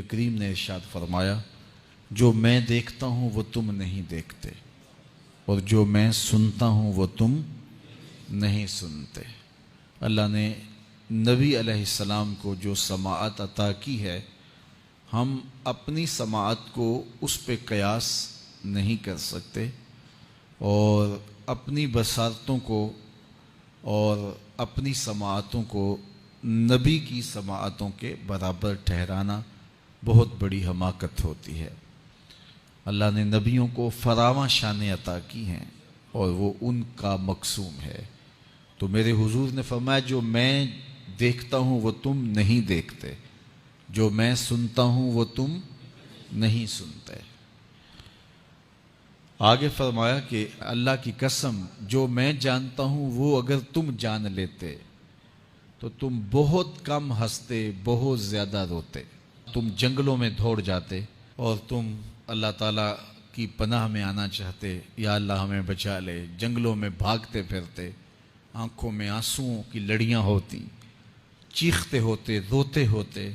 کریم نے ارشاد فرمایا جو میں دیکھتا ہوں وہ تم نہیں دیکھتے اور جو میں سنتا ہوں وہ تم نہیں سنتے۔ اللہ نے نبی علیہ السلام کو جو سماعت عطا کی ہے، ہم اپنی سماعت کو اس پہ قیاس نہیں کر سکتے اور اپنی بصارتوں کو اور اپنی سماعتوں کو نبی کی سماعتوں کے برابر ٹھہرانا بہت بڑی حماقت ہوتی ہے۔ اللہ نے نبیوں کو فراواں شانیں عطا کی ہیں اور وہ ان کا مقسوم ہے۔ تو میرے حضور نے فرمایا جو میں دیکھتا ہوں وہ تم نہیں دیکھتے، جو میں سنتا ہوں وہ تم نہیں سنتے۔ آگے فرمایا کہ اللہ کی قسم جو میں جانتا ہوں وہ اگر تم جان لیتے تو تم بہت کم ہنستے، بہت زیادہ روتے، تم جنگلوں میں دوڑ جاتے اور تم اللہ تعالیٰ کی پناہ میں آنا چاہتے، یا اللہ ہمیں بچا لے، جنگلوں میں بھاگتے پھرتے، آنکھوں میں آنسوؤں کی لڑیاں ہوتی، چیختے ہوتے، روتے ہوتے،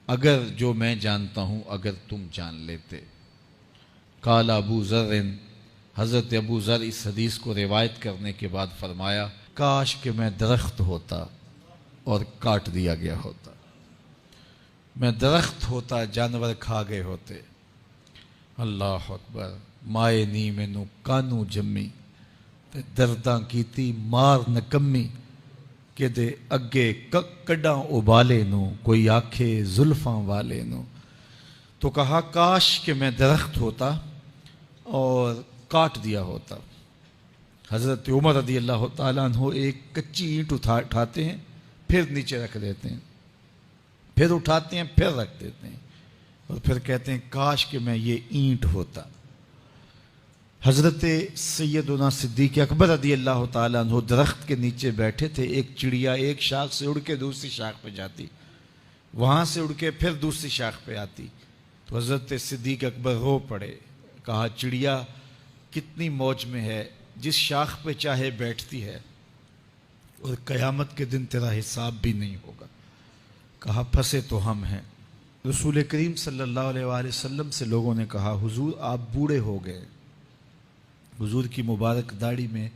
اگر جو میں جانتا ہوں اگر تم جان لیتے۔ قال ابو ذر، حضرت ابو ذر اس حدیث کو روایت کرنے کے بعد فرمایا کاش کہ میں درخت ہوتا اور کاٹ دیا گیا ہوتا، میں درخت ہوتا جانور کھا گئے ہوتے۔ اللہ اکبر، مائے نی مینوں کانوں جمی تے درداں کیتی مار نکمی، کہ دے اگے کڈاں ابالے نو کوئی آکھے زلفاں والے نو۔ تو کہا کاش کہ میں درخت ہوتا اور کاٹ دیا ہوتا۔ حضرت عمر رضی اللہ تعالیٰ عنہ ایک کچی اینٹ اٹھاتے ہیں، پھر نیچے رکھ دیتے ہیں، پھر اٹھاتے ہیں، پھر رکھ دیتے ہیں، اور پھر کہتے ہیں کاش کہ میں یہ اینٹ ہوتا۔ حضرت سیدنا صدیق اکبر رضی اللہ تعالیٰ عنہ درخت کے نیچے بیٹھے تھے، ایک چڑیا ایک شاخ سے اڑ کے دوسری شاخ پہ جاتی، وہاں سے اڑ کے پھر دوسری شاخ پہ آتی، تو حضرت صدیق اکبر رو پڑے، کہا چڑیا کتنی موج میں ہے، جس شاخ پہ چاہے بیٹھتی ہے اور قیامت کے دن تیرا حساب بھی نہیں ہوگا۔ کہا پھنسے تو ہم ہیں۔ رسول کریم صلی اللہ علیہ وآلہ وسلم سے لوگوں نے کہا حضور آپ بوڑھے ہو گئے۔ حضور کی مبارک داڑھی میں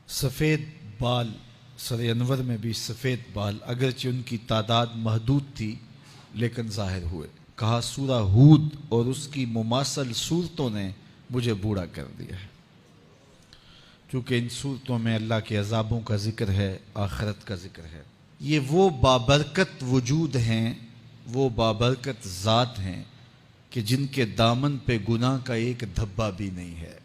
سفید بال، سر انور میں بھی سفید بال، اگرچہ ان کی تعداد محدود تھی لیکن ظاہر ہوئے۔ کہا سورہ ہود اور اس کی مماثل صورتوں نے مجھے بوڑھا کر دیا ہے، کیونکہ ان صورتوں میں اللہ کے عذابوں کا ذکر ہے، آخرت کا ذکر ہے۔ یہ وہ بابرکت وجود ہیں، وہ بابرکت ذات ہیں کہ جن کے دامن پہ گناہ کا ایک دھبا بھی نہیں ہے۔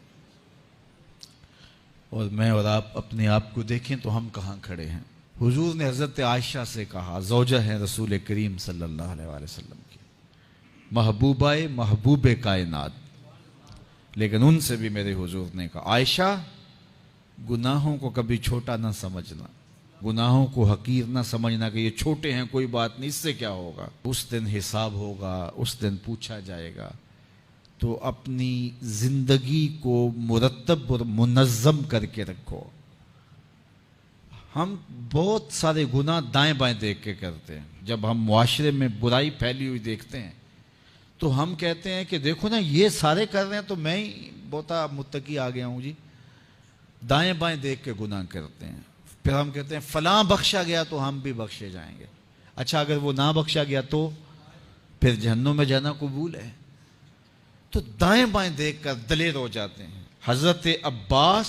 اور میں اور آپ اپنے آپ کو دیکھیں تو ہم کہاں کھڑے ہیں۔ حضور نے حضرت عائشہ سے کہا، زوجہ ہیں رسول کریم صلی اللہ علیہ وآلہ وسلم کی، محبوبہ محبوب کائنات، لیکن ان سے بھی میرے حضور نے کہا عائشہ گناہوں کو کبھی چھوٹا نہ سمجھنا، گناہوں کو حقیر نہ سمجھنا کہ یہ چھوٹے ہیں کوئی بات نہیں، اس سے کیا ہوگا، اس دن حساب ہوگا، اس دن پوچھا جائے گا۔ تو اپنی زندگی کو مرتب اور منظم کر کے رکھو۔ ہم بہت سارے گناہ دائیں بائیں دیکھ کے کرتے ہیں، جب ہم معاشرے میں برائی پھیلی ہوئی دیکھتے ہیں تو ہم کہتے ہیں کہ دیکھو نا یہ سارے کر رہے ہیں تو میں ہی بہت متقی آ گیا ہوں جی، دائیں بائیں دیکھ کے گناہ کرتے ہیں۔ پھر ہم کہتے ہیں فلاں بخشا گیا تو ہم بھی بخشے جائیں گے۔ اچھا اگر وہ نہ بخشا گیا تو پھر جہنم میں جانا قبول ہے؟ تو دائیں بائیں دیکھ کر دلیر ہو جاتے ہیں۔ حضرت عباس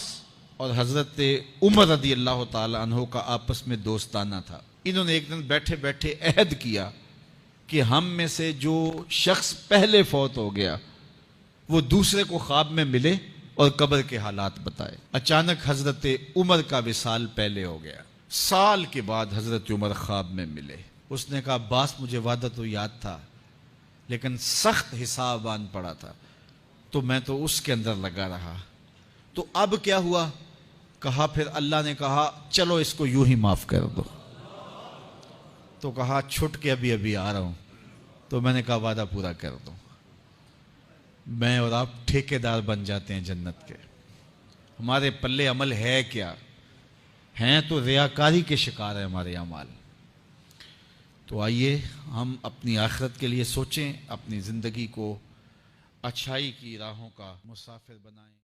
اور حضرت عمر رضی اللہ تعالیٰ عنہ کا آپس میں دوستانہ تھا۔ انہوں نے ایک دن بیٹھے بیٹھے عہد کیا کہ ہم میں سے جو شخص پہلے فوت ہو گیا وہ دوسرے کو خواب میں ملے اور قبر کے حالات بتائے۔ اچانک حضرت عمر کا وصال پہلے ہو گیا، سال کے بعد حضرت عمر خواب میں ملے۔ اس نے کہا عباس مجھے وعدہ تو یاد تھا لیکن سخت حساب آن پڑا تھا تو میں تو اس کے اندر لگا رہا، تو اب کیا ہوا؟ کہا پھر اللہ نے کہا چلو اس کو یوں ہی معاف کر دو۔ تو کہا چھٹ کے ابھی ابھی آ رہا ہوں۔ تو میں نے کہا وعدہ پورا کر دو۔ میں اور آپ ٹھیکیدار بن جاتے ہیں جنت کے۔ ہمارے پلے عمل ہے کیا؟ ہیں تو ریاکاری کے شکار ہے ہمارے اعمال۔ تو آئیے ہم اپنی آخرت کے لیے سوچیں، اپنی زندگی کو اچھائی کی راہوں کا مسافر بنائیں.